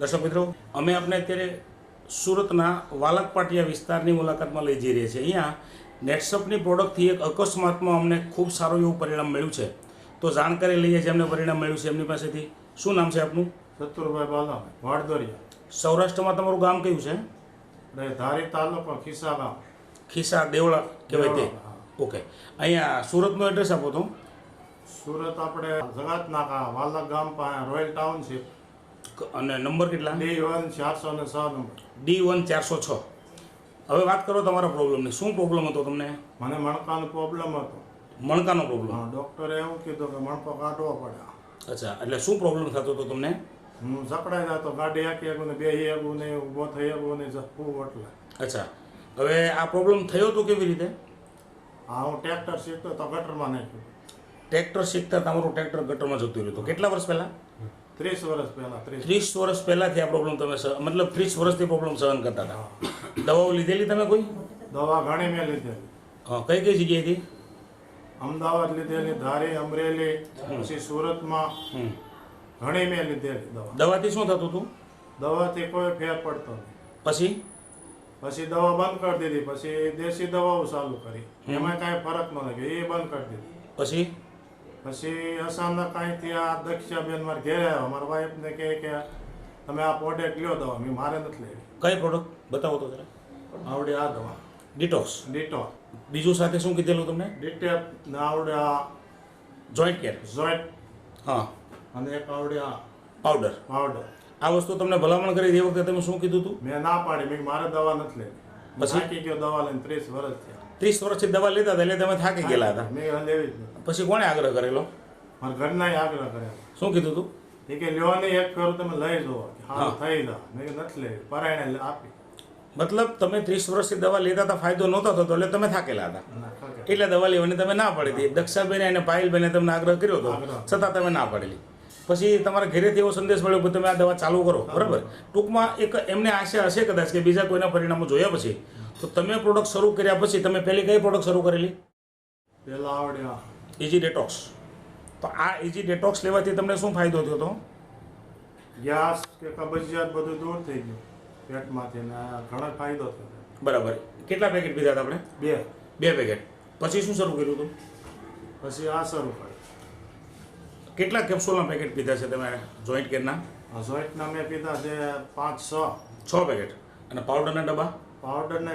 દર્શક મિત્રો, અમે આપને અત્યારે સુરતના વાલકપાટિયા વિસ્તારની મુલાકાતમાં લઈ જઈ રહ્યા છીએ. અહીંયા નેટસપની પ્રોડક્ટથી એક અકસ્માતમાં અમને ખૂબ સારું એવું પરિણામ મળ્યું છે. તો જાણકારી લઈએ છીએ, અમને પરિણામ મળ્યું છે એમની પાસેથી. શું નામ છે આપનું? ચતુરભાઈ બાલાભાઈ, વાડદોરિયા. સૌરાષ્ટ્રમાં તમારું ગામ કયું છે? ધારી તાલુકો ખિસ્સા ગામ. ખિસ્સા દેવળા કહેવાય તે? ઓકે. અહીંયા સુરતનો એડ્રેસ આપો તો. સુરત આપણે જગત નાકા વાલક ગામ પાસે રોયલ ટાઉનશીપ અને નંબર કેટલા? D1 406 number. D1 406. હવે વાત કરો તમારા પ્રોબ્લેમની. શું પ્રોબ્લેમ હતો તમને? મને મણકાનો પ્રોબ્લેમ હતો. મણકાનો પ્રોબ્લેમ? ડૉક્ટરે એવું કીધું કે મણકો કાઢવો પડે. અચ્છા, એટલે શું પ્રોબ્લેમ થતો હતો તમને? હું જકડાઈ જતો, ગાડી હાકી શકું ને, બેસી શકું ને, ઊભો થઈ શકું ને, જપવું એટલે. અચ્છા, હવે આ પ્રોબ્લેમ થયો તો કેવી રીતે? હા, હું ટ્રેક્ટર શીખતો તો ગટરમાં નાખ્યું. ટ્રેક્ટર શીખતા તમારું ટ્રેક્ટર ગટરમાં જતું રહ્યું હતું. કેટલા વર્ષ પહેલાં? 30 વર્ષ પહેલાં. 30 વર્ષ પહેલાંથી આ પ્રોબ્લેમ તમે મતલબ 30 વર્ષથી પ્રોબ્લેમ સહન કરતા હતા. દવાઓ લીધેલી તમે કોઈ? દવા ઘણી મેં લીધેલી. હા, કઈ કઈ જગ્યાએથી? અમદાવાદ લીધેલી, ધારી, અમરેલી, પછી સુરતમાં ઘણી મેં લીધેલી દવા. દવાથી શું થતું હતું? દવાથી કોઈ ફેર પડતો નહીં. પછી દવા બંધ કરી દીધી. પછી દેશી દવાઓ ચાલુ કરી, એમાં કાંઈ ફરક ન લાગ્યો, એ બંધ કરી દીધી. પછી અચાનક કાંઈથી આ દક્ષાબેન મારા ઘેરે આવ્યા. મારા વાઈફને કહે કે તમે આ પ્રોડક્ટ લ્યો દવા. મેં મારે નથી લેવી. કઈ પ્રોડક્ટ બતાવો તો જરા. આવડે આ દવા ડિટોક્સ. બીજું સાથે શું કીધેલું તમને? ડિટેપ ને આવડે આ જોઈન્ટ કેર. જોઈન્ટ. હા. અને એક આવડે આ પાવડર. આ વસ્તુ તમને ભલામણ કરી એ વખતે તમે શું કીધું હતું? મેં ના પાડી. મેં મારે દવા નથી લેવી. પછી થાકી ગયો દવા લઈને. 30 વર્ષ થયા. 30 વર્ષથી દવા લેતા હતા એટલે તમે થાકી ગયેલા હતા. મેં લેવી જ નહીં. પછી કોણે આગ્રહ કરેલો? મારા ઘરના આગ્રહ કર્યો. શું કીધું તું? એ કે લ્યો નહીં, એક ફેરું તમે લઈ જુઓ. હા, થઈ જા. મેં નથી લેવી. પરાયણે આપી. મતલબ તમે 30 વર્ષથી દવા લેતા હતા, ફાયદો નહોતો થતો એટલે તમે થાકેલા હતા, એટલે દવા લેવાની તમે ના પાડી હતી. દક્ષાબેને અને પાયલબેને તમને આગ્રહ કર્યો હતો, છતાં તમે ના પાડેલી. પછી તમારા ઘરેથી એવો સંદેશ મળ્યો કે તમે આ દવા ચાલુ કરો, બરાબર? ટૂંકમાં એક એમને આશા હશે કદાચ કે બીજા કોઈના પરિણામો જોયા પછી તો તમે પ્રોડક્ટ શરૂ કર્યા પછી તમે પહેલી કઈ પ્રોડક્ટ શરૂ કરેલી? પહેલા આવડ્યા ઇઝી ડેટોક્સ. તો આ ઇઝી ડેટોક્સ લેવાથી તમને શું ફાયદો થયો હતો? ગેસ કે કબજિયાત બધું દૂર થઈ ગયું પેટમાંથી ને ઘણો ફાયદો થયો. બરાબર. કેટલા પેકેટ પીધા હતા આપણે? 2 પેકેટ. પછી શું શરૂ કર્યું હતું? પછી આ શરૂ કર્યું. કેટલા કેપ્સ્યુલના પેકેટ પીધા છે તમે જોઈન્ટ કેરના? જોઈન્ટના મેં પીધા છે 5-6 પેકેટ. અને પાવડરના ડબ્બા? પાવડરને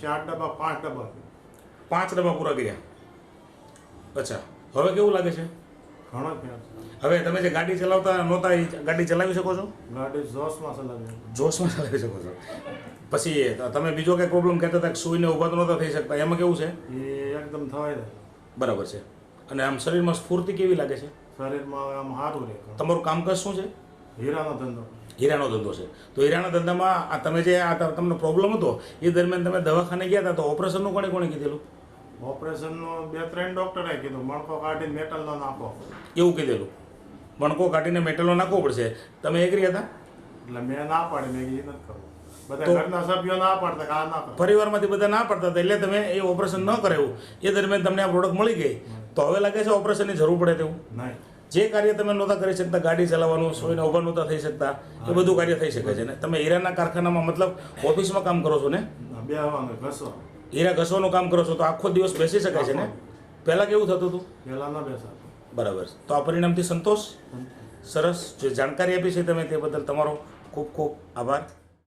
4 ડબ્બા 5 ડબ્બા. 5 ડબ્બા પૂરા કર્યા. અચ્છા, હવે કેવું લાગે છે? ઘણો ફેર. હવે તમે જે ગાડી ચલાવતા નહોતા એ ગાડી ચલાવી શકો છો? ગાડી જોશમાં ચલાવી શકો છો. પછી તમે બીજો કંઈ પ્રોબ્લેમ કહેતા હતા કે સૂઈને ઊભા તો નહોતા થઈ શકતા, એમાં કેવું છે? એ એકદમ થવાય. બરાબર છે. અને આમ શરીરમાં સ્ફૂર્તિ કેવી લાગે છે? શરીરમાં આમ સારું રહે. તમારું કામકાજ શું છે? હીરાનો ધંધો. હીરાનો ધંધો છે. તો હીરાના ધંધામાં આ તમે જે આ તમને પ્રોબ્લેમ હતો એ દરમિયાન તમે દવાખાને ગયા હતા તો ઓપરેશનનું કોણે કીધેલું? ઓપરેશનનું 2-3 ડૉક્ટરે કીધું મણકો કાઢીને મેટલનો નાખો, એવું કીધેલું. મણકો કાઢીને મેટલનો નાખવો પડશે. તમે એગ્રી હતા? એટલે મેં ના પાડી. મેં એ નથી કરવું. બધા ઘરના સભ્યો ના પાડતા કે આ ના કરો. પરિવારમાંથી બધા ના પાડતા હતા એટલે તમે એ ઓપરેશન ન કરાવ્યું. એ દરમિયાન તમને આ પ્રોડક્ટ મળી ગઈ તો હવે લાગે છે ઓપરેશનની જરૂર પડે તેવું? નહીં. જે કાર્ય તમે નહોતા કરી શકતા, ગાડી ચલાવવાનું, સોઈને ઊભા નહોતા થઈ શકતા, એ બધું કાર્ય થઈ શકે છે ને? તમે હીરાના કારખાનામાં મતલબ ઓફિસમાં કામ કરો છો ને? બેહવાનું ઘસો. હીરા ઘસવાનું કામ કરો છો તો આખો દિવસ બેસી શકાય છે ને? પહેલાં કેવું થતું હતું? પહેલાં ના બેસાતું. બરાબર. તો આ પરિણામથી સંતોષ? સરસ. જે જાણકારી આપી છે તમે તે બદલ તમારો ખૂબ ખૂબ આભાર.